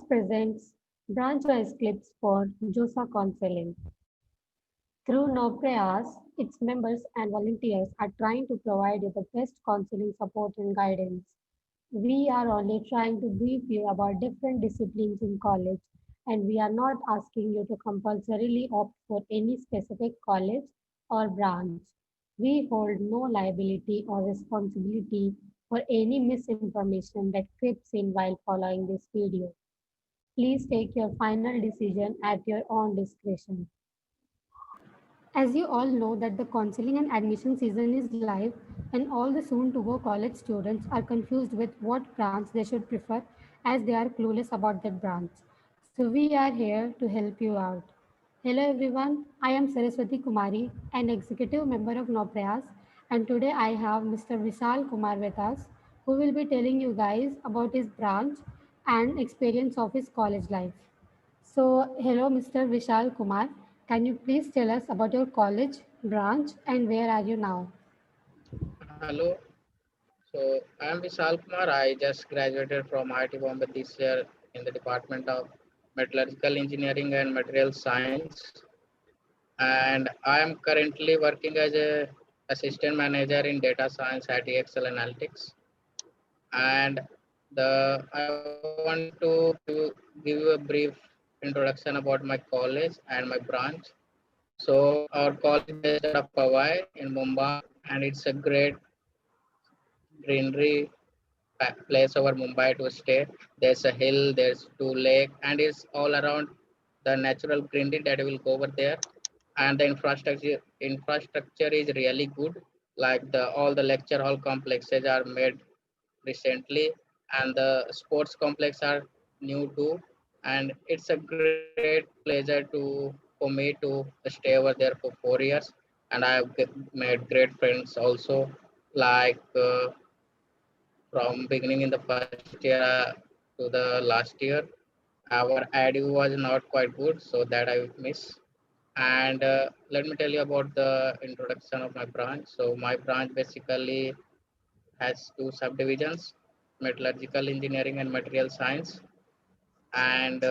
presents branch-wise clips for JOSA counseling. Through no prayers, its members and volunteers are trying to provide you the best counseling support and guidance. We are only trying to brief you about different disciplines in college, and we are not asking you to compulsorily opt for any specific college or branch. We hold no liability or responsibility for any misinformation that creeps in while following this video. Please take your final decision at your own discretion. As you all know that the counseling and admission season is live and all the soon to go college students are confused with what branch they should prefer as they are clueless about that branch. So we are here to help you out. Hello everyone, I am Saraswati Kumari, an executive member of Noprayas, and today I have Mr. Vishal Kumar with us who will be telling you guys about his branch and experience of his college life. So, hello, Mr. Vishal Kumar. Can you please tell us about your college, branch, and where are you now? Hello. So I'm Vishal Kumar. I just graduated from IIT Bombay this year in the Department of Metallurgical Engineering and Material Science. And I am currently working as a assistant manager in data science at EXL Analytics. And I want to give you a brief introduction about my college and my branch. So our college is based out of Powai in Mumbai, and it's a great greenery place over Mumbai to stay. There's a hill, there's two lake, and it's all around the natural greenery that will go over there. And the infrastructure is really good. Like the all the lecture hall complexes are made recently, and the sports complex are new too. And it's a great pleasure for me to stay over there for 4 years, and I have made great friends also. Like from beginning in the first year to the last year, our adu was not quite good, so that I miss. And let me tell you about the introduction of my branch. So my branch basically has two subdivisions: metallurgical engineering and material science. And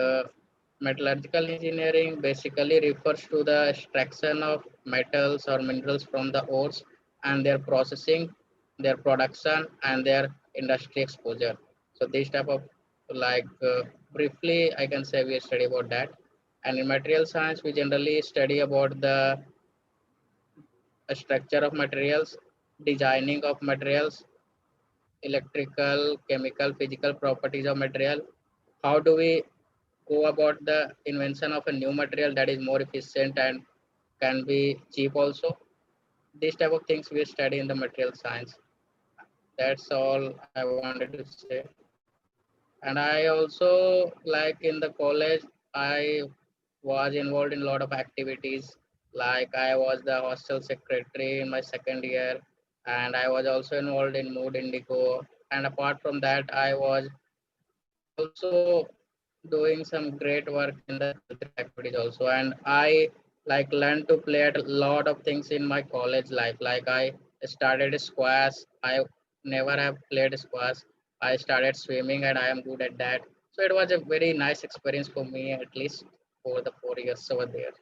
metallurgical engineering basically refers to the extraction of metals or minerals from the ores and their processing, their production, and their industry exposure. So this type of, like briefly, I can say we study about that. And in material science, we generally study about the structure of materials, designing of materials, electrical, chemical, physical properties of material. How do we go about the invention of a new material that is more efficient and can be cheap also? These type of things we study in the material science. That's all I wanted to say. And I also, like in the college, I was involved in a lot of activities. Like I was the hostel secretary in my second year, and I was also involved in Mood Indigo. And apart from that, I was also doing some great work in the cultural activities also. And I like learned to play at a lot of things in my college life. Like I started squash. I never have played squash. I started swimming and I am good at that. So it was a very nice experience for me, at least for the 4 years over there.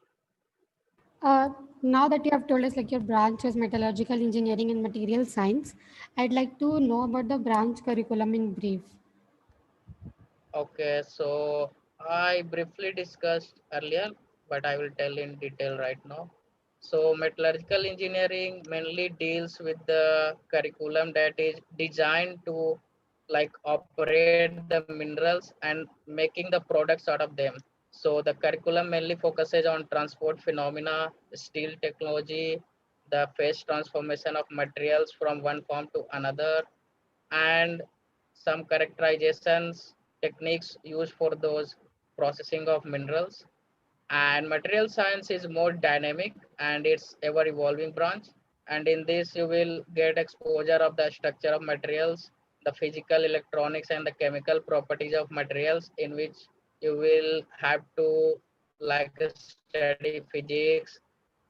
Now that you have told us like your branch is metallurgical engineering and material science, I'd like to know about the branch curriculum in brief. Okay, so I briefly discussed earlier, but I will tell in detail right now. So metallurgical engineering mainly deals with the curriculum that is designed to like operate the minerals and making the products out of them. So the curriculum mainly focuses on transport phenomena, steel technology, the phase transformation of materials from one form to another, and some characterizations techniques used for those processing of minerals. And material science is more dynamic and it's ever evolving branch. And in this you will get exposure of the structure of materials, the physical, electronics, and the chemical properties of materials, in which you will have to like study physics,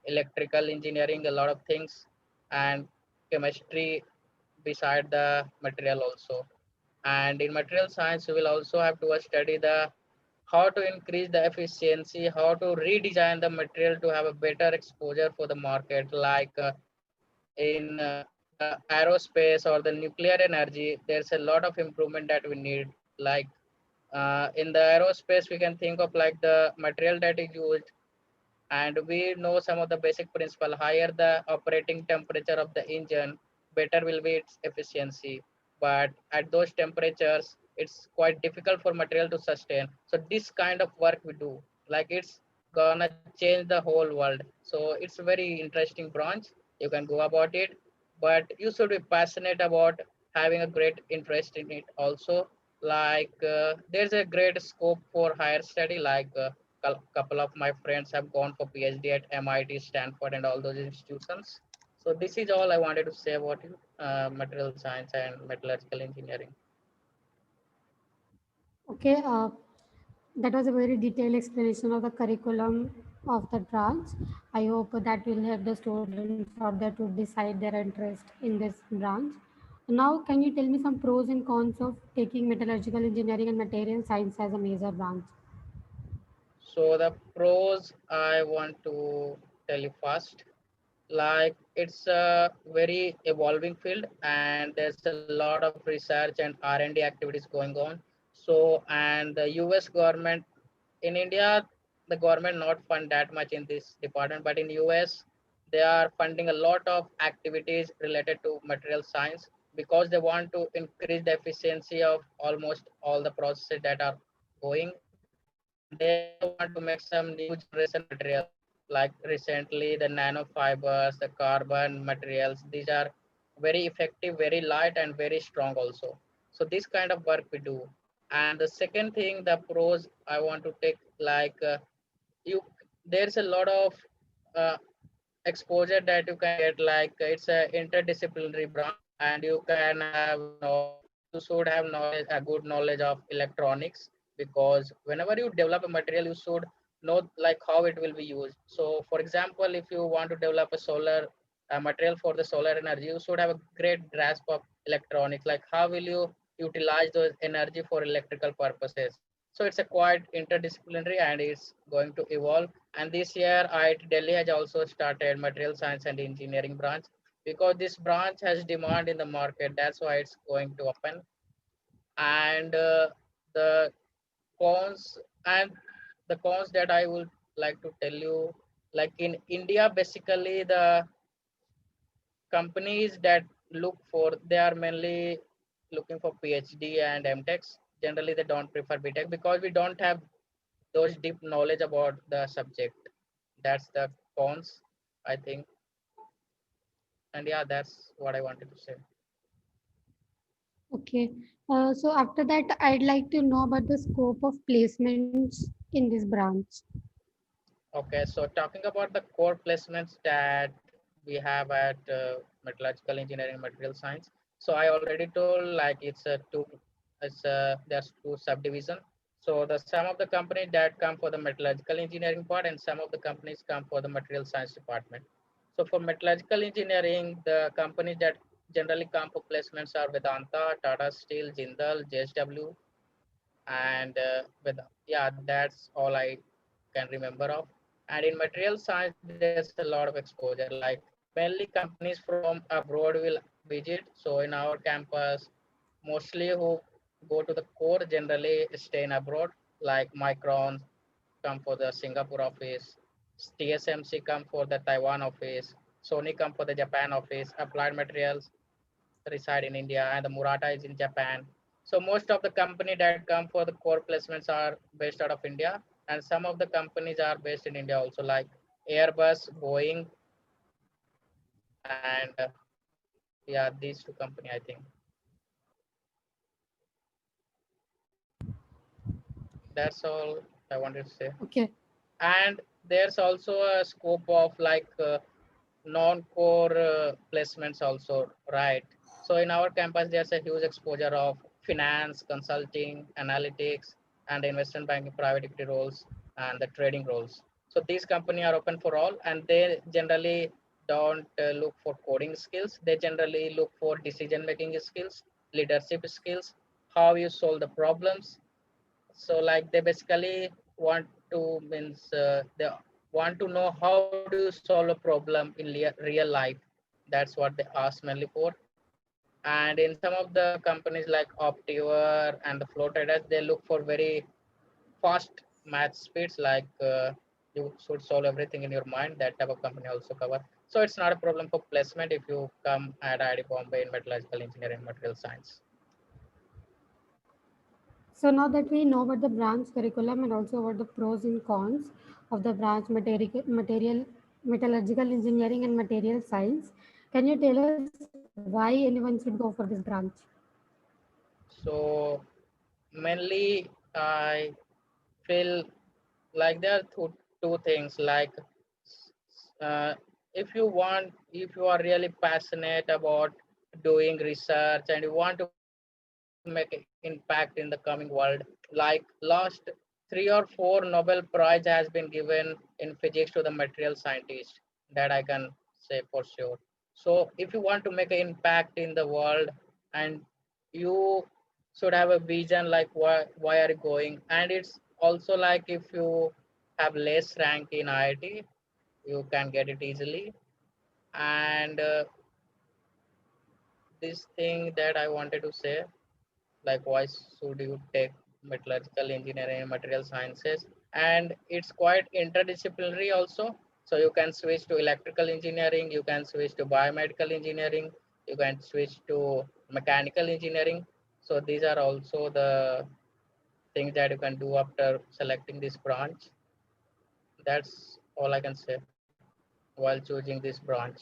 electrical engineering, a lot of things, and chemistry beside the material also. And in material science, you will also have to study the how to increase the efficiency, how to redesign the material to have a better exposure for the market, like in the aerospace or the nuclear energy, there's a lot of improvement that we need. Like in the aerospace, we can think of like the material that is used, and we know some of the basic principle. Higher the operating temperature of the engine, better will be its efficiency. But at those temperatures, it's quite difficult for material to sustain. So this kind of work we do, like it's gonna change the whole world. So it's a very interesting branch. You can go about it, but you should be passionate about having a great interest in it also. Like there's a great scope for higher study. Like couple of my friends have gone for PhD at MIT, Stanford, and all those institutions. So this is all I wanted to say about you, material science and metallurgical engineering. Okay, that was a very detailed explanation of the curriculum of the branch. I hope that will help the students further to decide their interest in this branch. Now, can you tell me some pros and cons of taking metallurgical engineering and material science as a major branch? So the pros I want to tell you first. Like it's a very evolving field, and there's a lot of research and R&D activities going on. So and the US government, in India, the government not fund that much in this department, but in US, they are funding a lot of activities related to material science because they want to increase the efficiency of almost all the processes that are going, and they also want to make some new generation materials. Like recently the nanofibers, the carbon materials, these are very effective, very light, and very strong also. So this kind of work we do. And the second thing, the pros I want to take, like you there's a lot of uh, exposure that you can get. Like it's a interdisciplinary branch, and you can have knowledge, you should have knowledge, a good knowledge of electronics, because whenever you develop a material you should know like how it will be used. So for example, if you want to develop a solar material for the solar energy, you should have a great grasp of electronics, like how will you utilize those energy for electrical purposes. So it's a quite interdisciplinary, and it's going to evolve. And this year, IIT Delhi has also started material science and engineering branch, because this branch has demand in the market. That's why it's going to open. And the cons and the cons that I would like to tell you, like in India, basically the companies that look for, they are mainly looking for PhD and MTechs. Generally, they don't prefer BTech because we don't have those deep knowledge about the subject. That's the cons, I think. And yeah, that's what I wanted to say. Okay, so after that, I'd like to know about the scope of placements in this branch. Okay, so talking about the core placements that we have at metallurgical engineering, material science. So I already told like there's two subdivision. So the some of the companies that come for the metallurgical engineering part, and some of the companies come for the material science department. So for metallurgical engineering, the companies that generally come for placements are Vedanta, Tata Steel, Jindal, JSW, and with yeah, that's all I can remember of. And in material science, there's a lot of exposure. Like mainly companies from abroad will visit. So in our campus, mostly who go to the core generally stay in abroad. Like Micron come for the Singapore office, TSMC come for the Taiwan office, Sony come for the Japan office, Applied Materials reside in India, and the Murata is in Japan. So most of the company that come for the core placements are based out of India, and some of the companies are based in India also, like Airbus, Boeing, and yeah, these two company I think. That's all I wanted to say. Okay, And there's also a scope of like non-core placements also, right? So in our campus there's a huge exposure of finance, consulting, analytics, and investment banking, private equity roles, and the trading roles. So these companies are open for all, and they generally don't look for coding skills. They generally look for decision making skills, leadership skills, how you solve the problems, So like they basically want to they want to know how do you solve a problem in real life. That's what they ask mainly for. And in some of the companies like Optiver and the Flow Traders, they look for very fast math speeds, like you should solve everything in your mind. That type of company also cover. So it's not a problem for placement if you come at IIT Bombay in metallurgical engineering and material science. So now that we know about the branch curriculum and also about the pros and cons of the branch metallurgical engineering and material science, can you tell us why anyone should go for this branch? So mainly I feel like there are two things, like uh, if you are really passionate about doing research and you want to make an impact in the coming world, like last 3 or 4 Nobel Prize has been given in physics to the material scientist, that I can say for sure. So if you want to make an impact in the world, and you should have a vision, like why are you going. And it's also like if you have less rank in IIT, you can get it easily. And this thing that I wanted to say, like why should you take metallurgical engineering and material sciences, and it's quite interdisciplinary also. So you can switch to electrical engineering, you can switch to biomedical engineering, you can switch to mechanical engineering. So these are also the things that you can do after selecting this branch. That's all I can say while choosing this branch.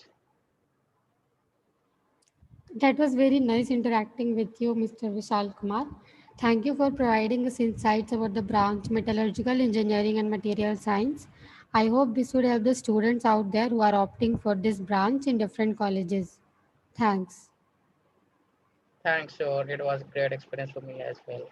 That was very nice interacting with you, Mr. Vishal Kumar. Thank you for providing us insights about the branch metallurgical engineering and material science. I hope this would help the students out there who are opting for this branch in different colleges. Thanks. Thanks, sure, it was a great experience for me as well.